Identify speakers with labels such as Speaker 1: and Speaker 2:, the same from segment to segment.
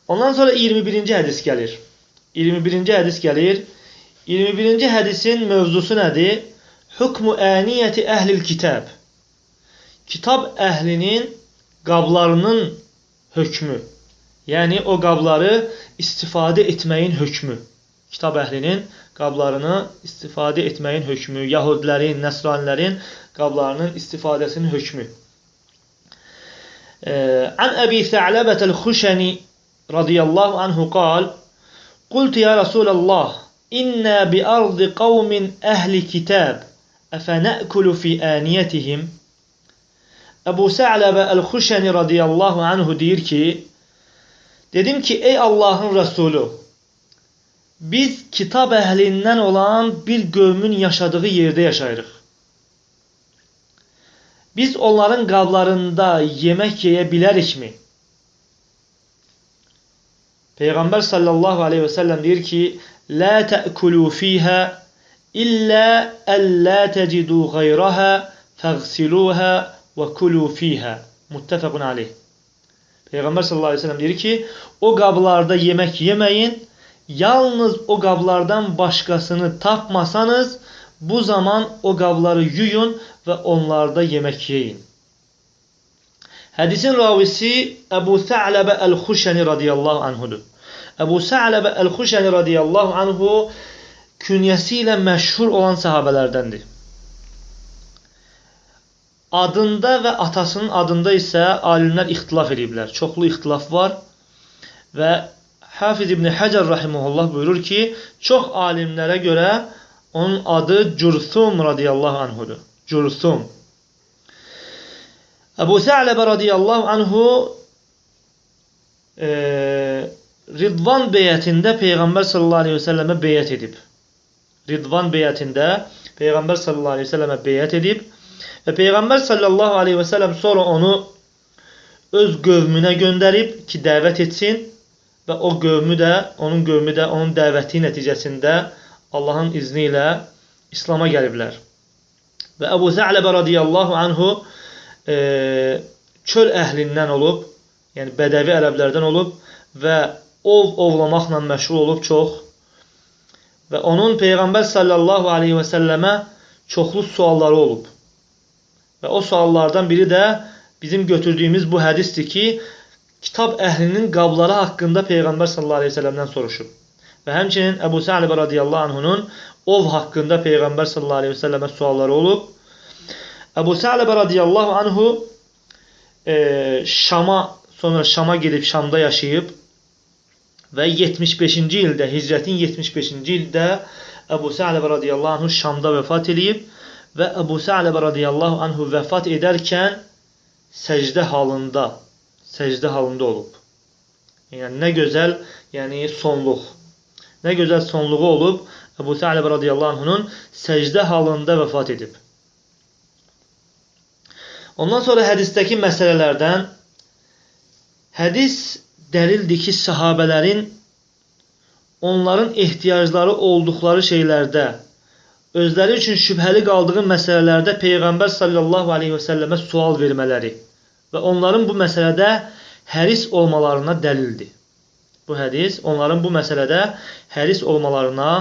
Speaker 1: Ondan sonra 21-ci hədis gəlir. 21-ci hədis gəlir. 21-ci hədisin mövzusu nədir? Hukmu aniyyəti əhlil kitab. Kitab əhlinin qablarının hökmü. Yəni o qabları istifadə etməyin hökmü. Kitab əhlinin qablarını istifadə etməyin hökmü. Yahudilərin, nəsranilərin qablarının istifadəsinin hökmü. An Əbi Sə'ləbətəl Xuşəni radiyallahu anhu qal: Qultu ya Rasulallah, inna bi ardı qavmin əhli kitab, əfənə'kulu fi aniyyətihim. Əbu Sə'ləbə Əl-Xuşəni radiyallahu anhu deyir ki, dedim ki, ey Allahın Rəsulü, biz kitab əhlindən olan bir qövmün yaşadığı yerdə yaşayırıq. Biz onların qablarında yemək yeyə bilərikmi? Peyğəmbər sallallahu aleyhi və səlləm deyir ki, La tə'kulu fiyhə illə əllə təcidu qayrəhə fəğsiluhə və kulu fiyhə. Muttəfəqun aleyh. Peyğəmbər sallallahu aleyhi və səlləm deyir ki, o qablarda yemək yeməyin, yalnız o qablardan başqasını tapmasanız, bu zaman o qabları yuyun və onlarda yemək yeyin. Hədisin ravisi Əbu Sə'ləbə Əl-Xuşəni radiyallahu anhudur. Əbu Sə'ləbə Əl-Xuşəni radiyallahu anhu künyəsi ilə məşhur olan sahabələrdəndir. Adında və atasının adında isə alimlər ixtilaf ediblər. Çoxlu ixtilaf var və Hafiz İbn Həcər rahimehullah buyurur ki, çox alimlərə görə onun adı Cürthum radiyallahu anhudur. Cürthum. Əbu Sə'ləbə radiyallahu anhu Ridvan beyətində Peyğəmbər sallallahu aleyhi və səlləmə beyət edib. Ridvan beyətində Peyğəmbər sallallahu aleyhi və səlləmə beyət edib və Peyğəmbər sallallahu aleyhi və səlləm sonra onu öz qövmünə göndərib ki, dəvət etsin və o qövmü də, onun dəvəti nəticəsində Allahın izni ilə İslam'a gəliblər. Və Əbu Sə'ləbə radiyallahu anhu çöl əhlindən olub, yəni bədəvi ərəblərdən olub və ovlamaqla məşğul olub çox və onun Peyğəmbər sallallahu aleyhi və səlləmə çoxlu sualları olub. Və o suallardan biri də bizim götürdüyümüz bu hədisdir ki, kitab əhlinin qabları haqqında Peyğəmbər sallallahu aleyhi və səlləmdən soruşub. Və həmçinin Əbu Sə'ləbə radiyallahu anhunun ov haqqında Peyğəmbər sallallahu aleyhi və səlləmə sualları olub. Əbu Sə'ləbə radiyallahu anhu Şama gedib Şamda yaşayıb və 75-ci ildə, hicrətin 75-ci ildə Əbu Sə'ləbə radiyallahu anhu Şamda vəfat edib və Əbu Sə'ləbə radiyallahu anhu vəfat edərkən səcdə halında olub. Yəni, nə gözəl sonluq. Nə gözəl sonluğu olub, Əbu Sə'ləbə radiyallahu anhunun səcdə halında vəfat edib. Ondan sonra hədisdəki məsələlərdən hədis dəlildir ki, sahabələrin onların ehtiyacları olduqları şeylərdə, özləri üçün şübhəli qaldığı məsələlərdə Peyğəmbər sallallahu aleyhi və səlləmə sual vermələri və onların bu məsələdə həris olmalarına dəlildir. Bu hədis onların bu məsələdə həris olmalarına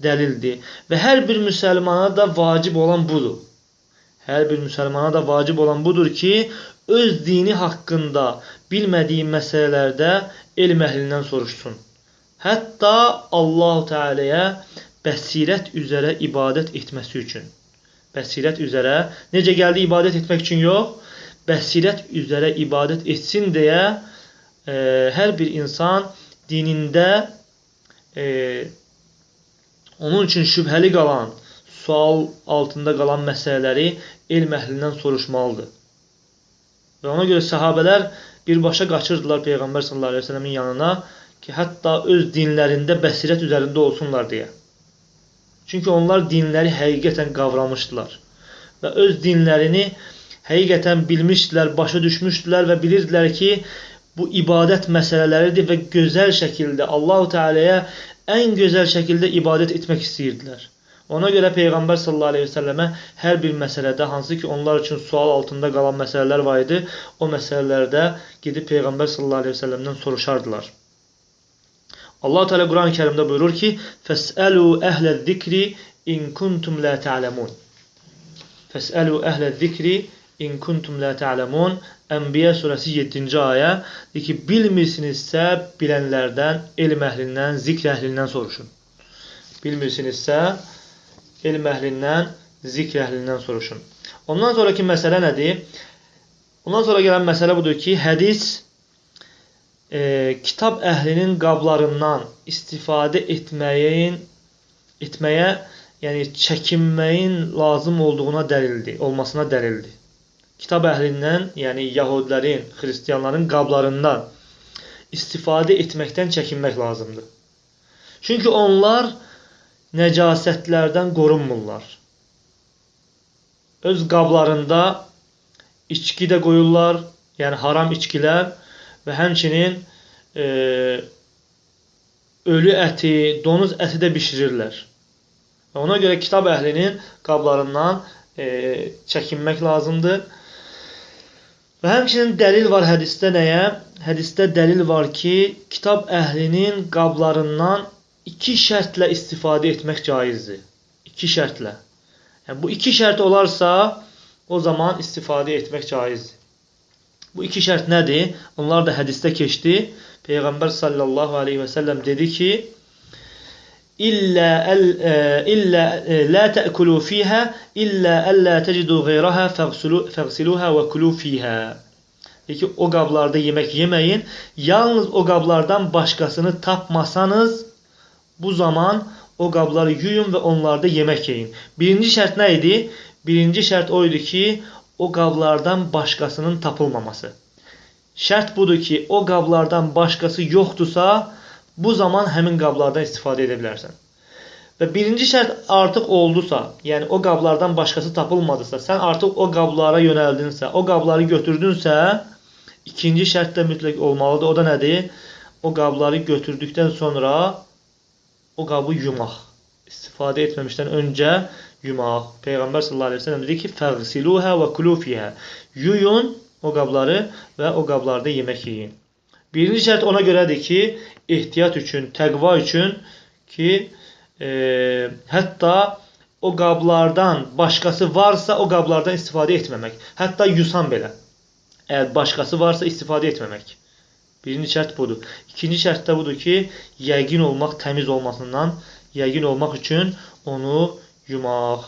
Speaker 1: dəlildir. Və hər bir müsəlmana da vacib olan budur. Hər bir müsəlmana da vacib olan budur ki, öz dini haqqında bilmədiyi məsələlərdə elm əhlindən soruşsun. Hətta Allah-u Teala'ya bəsirət üzərə ibadət etməsi üçün. Bəsirət üzərə, necə gəldi ibadət etmək üçün yox, bəsirət üzərə ibadət etsin deyə hər bir insan dinində onun üçün şübhəli qalan, sual altında qalan məsələləri elm əhlindən soruşmalıdır. Və ona görə sahabələr birbaşa qaçırdılar Peyğəmbər sallallahu aleyhi ve sellemin yanına ki, hətta öz dinlərində bəsirət üzərində olsunlar deyə. Çünki onlar dinləri həqiqətən qavramışdılar və öz dinlərini həqiqətən bilmişdilər, başa düşmüşdülər və bilirdilər ki, bu ibadət məsələləridir və gözəl şəkildə Allah-u Teala'ya ən gözəl şəkildə ibadət etmək istəyirdilər. Ona görə Peyğəmbər sallallahu aleyhi ve sellemə hər bir məsələdə, hansı ki onlar üçün sual altında qalan məsələlər var idi, o məsələlərdə gedib Peyğəmbər sallallahu aleyhi ve sellemdən soruşardılar. Allah Teala Kur'an-ı Kerim'de buyurur ki: "Fes'elu ehlez-zikri in kuntum la ta'lemun." Fes'elu ehlez-zikri in kuntum la ta'lemun. Enbiya suresi 7. ayə. Deyir ki, bilmirsinizsə bilənlərdən, elm əhlindən, zikr əhlindən soruşun. Bilmirsinizsə elm əhlindən, zikr əhlindən soruşun. Ondan sonraki məsələ nədir? Ondan sonra gələn məsələ budur ki, hədis kitab əhlinin qablarından istifadə etməyə, yəni çəkinməyin lazım olmasına dəlildir. Kitab əhlindən, yəni Yahudilərin, Xristiyanların qablarından istifadə etməkdən çəkinmək lazımdır. Çünki onlar nəcasətlərdən qorunmurlar. Öz qablarında içki də qoyurlar, yəni haram içkilər və həmçinin ölü əti, donuz əti də bişirirlər. Ona görə kitab əhlinin qablarından çəkinmək lazımdır. Və həmçinin dəlil var hədisdə nəyə? Hədisdə dəlil var ki, kitab əhlinin qablarından 2 şərtlə istifadə etmək caizdir. 2 şərtlə. Yəni, bu 2 şərt olarsa, o zaman istifadə etmək caizdir. Bu 2 şərt nədir? Onlar da hədisdə keçdi. Peyğəmbər sallallahu aleyhi və səlləm dedi ki, İllə la tə'kulu fiyhə illə əllə təcidu qeyrəhə fəğsiluhə və kulu fiyhə. Deyir ki, o qablarda yemək yeməyin. Yalnız o qablardan başqasını tapmasanız, bu zaman o qabları yuyun və onlarda yemək yeyin. Birinci şərt nə idi? Birinci şərt o idi ki, o qablardan başqasının tapılmaması. Şərt budur ki, o qablardan başqası yoxdursa, bu zaman həmin qablardan istifadə edə bilərsən. Və birinci şərt artıq oldusa, yəni o qablardan başqası tapılmadısa, sən artıq o qablara yönəldinsə, o qabları götürdünsə, ikinci şərt də mütləq olmalıdır. O da nədir? O qabları götürdükdən sonra o qabı yumaq. İstifadə etməmişdən öncə yumaq. Peyğəmbər sallallahu aleyhi ve sellem dedi ki, fəğsiluhə və kulu fiyhə. Yuyun o qabları və o qablarda yemək yeyin. Birinci şərt ona görədir ki, ehtiyat üçün, təqva üçün ki, hətta o qablardan başqası varsa, o qablardan istifadə etməmək. Hətta yusan belə. Əgər başqası varsa, istifadə etməmək. Birinci şərt budur. İkinci şərt də budur ki, yəqin olmaq, təmiz olmasından, yəqin olmaq üçün onu yumaq.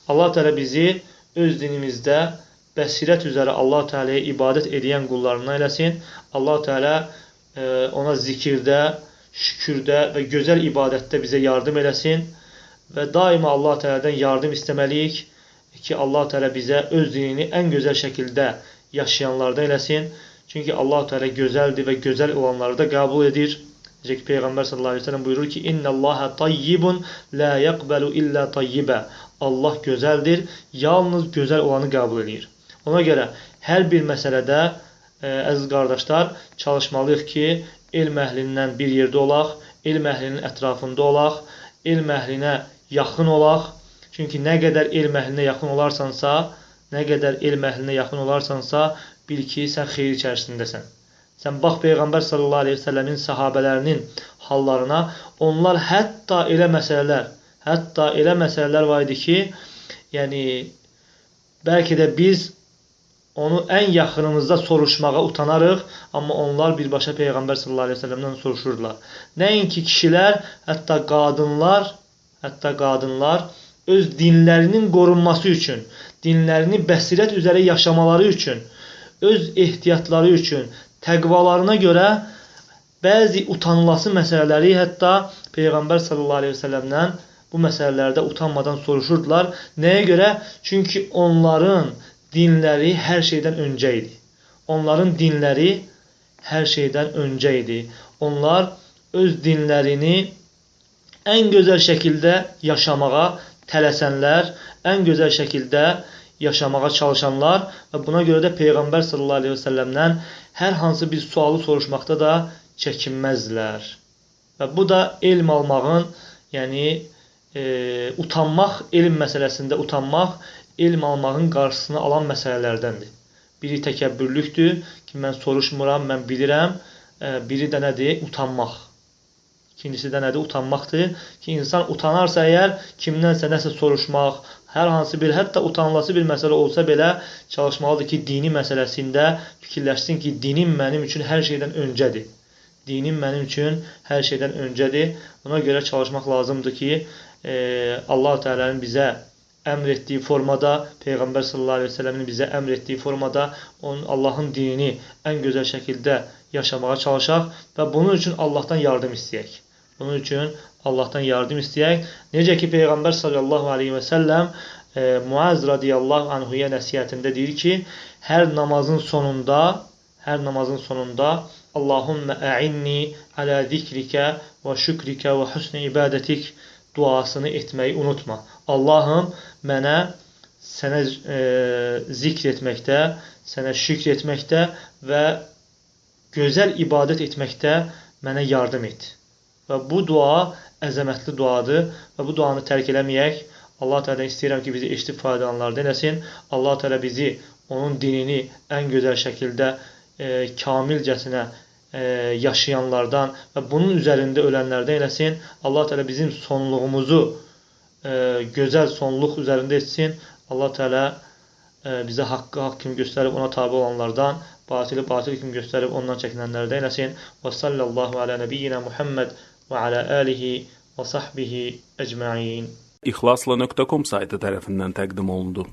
Speaker 1: Allah Teala bizi öz dinimizdə bəsirət üzərə Allah Teala'ya ibadət edən qullarından eləsin. Allah Teala ona zikirdə, şükürdə və gözəl ibadətdə bizə yardım eləsin. Və daima Allah Teala'dan yardım istəməliyik ki, Allah Teala bizə öz dinini ən gözəl şəkildə yaşayanlardan eləsin. Çünki Allah Teala gözəldir və gözəl olanları da qəbul edir. Necə ki, Peyğəmbər sallallahu aleyhi ve sellem buyurur ki, İnnəlləhə tayyibun la yaqbalu illə tayyibə. Allah gözəldir, yalnız gözəl olanı qəbul edir. Ona görə hər bir məsələdə, əziz qardaşlar, çalışmalıyıq ki, elm əhlindən bir yerdə olaq, elm əhlinin ətrafında olaq, elm əhlinə yaxın olaq. Çünki nə qədər elm əhlinə yaxın olarsansa, bil ki, sən xeyir içərisindəsən. Sən bax, Peyğəmbər sallallahu aleyhi ve sellemin sahabələrinin hallarına, onlar hətta elə məsələlər var idi ki, yəni, bəlkə də biz onu ən yaxınımızda soruşmağa utanarıq, amma onlar birbaşa Peyğəmbər sallallahu aleyhi ve sellemdən soruşurdular. Nəinki kişilər, hətta qadınlar öz dinlərinin qorunması üçün, dinlərini bəsirət üzərə yaşamaları üçün, öz ehtiyatları üçün, təqvalarına görə bəzi utanılası məsələləri hətta Peyğəmbər sallallahu aleyhi ve sellemdən bu məsələlərdə utanmadan soruşurdular. Nəyə görə? Çünki onların dinləri hər şeydən öncə idi. Onlar öz dinlərini ən gözəl şəkildə yaşamağa tələsənlər, ən gözəl şəkildə yaşamağa çalışanlar və buna görə də Peyğəmbər sallallahu aleyhi ve sellemdən hər hansı bir sualı soruşmaqda da çəkinməzdilər. Və bu da elm almağın, yəni utanmaq, elm məsələsində utanmaq, elm almağın qarşısını alan məsələlərdəndir. Biri təkəbbürlükdür ki, mən soruşmuram, mən bilirəm. Biri də nədir? Utanmaq. İkincisi də nədir? Utanmaqdır ki, insan utanarsa əgər kimdənsə nəsə soruşmaq, hər hansı bir, hətta utanılası bir məsələ olsa belə çalışmalıdır ki, dini məsələsində fikirləşsin ki, dinim mənim üçün hər şeydən öncədir. Dinim mənim üçün hər şeydən öncədir. Buna görə çalışmaq lazımdır ki, Allah Teala'nın bizə əmr etdiyi formada, Peyğəmbər sallallahu aleyhi ve sellemin bizə əmr etdiyi formada Allahın dinini ən gözəl şəkildə yaşamağa çalışaq və bunun üçün Allahdan yardım istəyək. Bunun üçün Allahdan yardım istəyək. Necə ki, Peyğəmbər sallallahu aleyhi ve sellem Muaz radiyallahu anhuya nəsihətində deyir ki, hər namazın sonunda Allahümme a'inni ala zikrikə və şükrikə və husni ibadətik duasını etməyi unutma. Allahım, mənə sənə zikr etməkdə, sənə şükr etməkdə və gözəl ibadət etməkdə mənə yardım et. Və bu dua əzəmətli duadır və bu duanı tərk eləməyək. Allah Teala istəyirəm ki, bizi eşitib faydalananlardan eləsin. Allah Teala bizi onun dinini ən gözəl şəkildə kamilcəsinə yaşayanlardan və bunun üzərində ölənlərdən eləsin. Allah Teala bizim sonluğumuzu gözəl sonluq üzərində etsin. Allah Teala bizə haqqı haqq kimi göstərib ona tabi olanlardan, batili batil kimi göstərib ondan çəkinənlərdən eləsin. Və sallallahu ala nəbiyyina Muhammed və ala alihi və sahbihi əcma'in.
Speaker 2: İxlasla.com saytı tərəfindən təqdim olundu.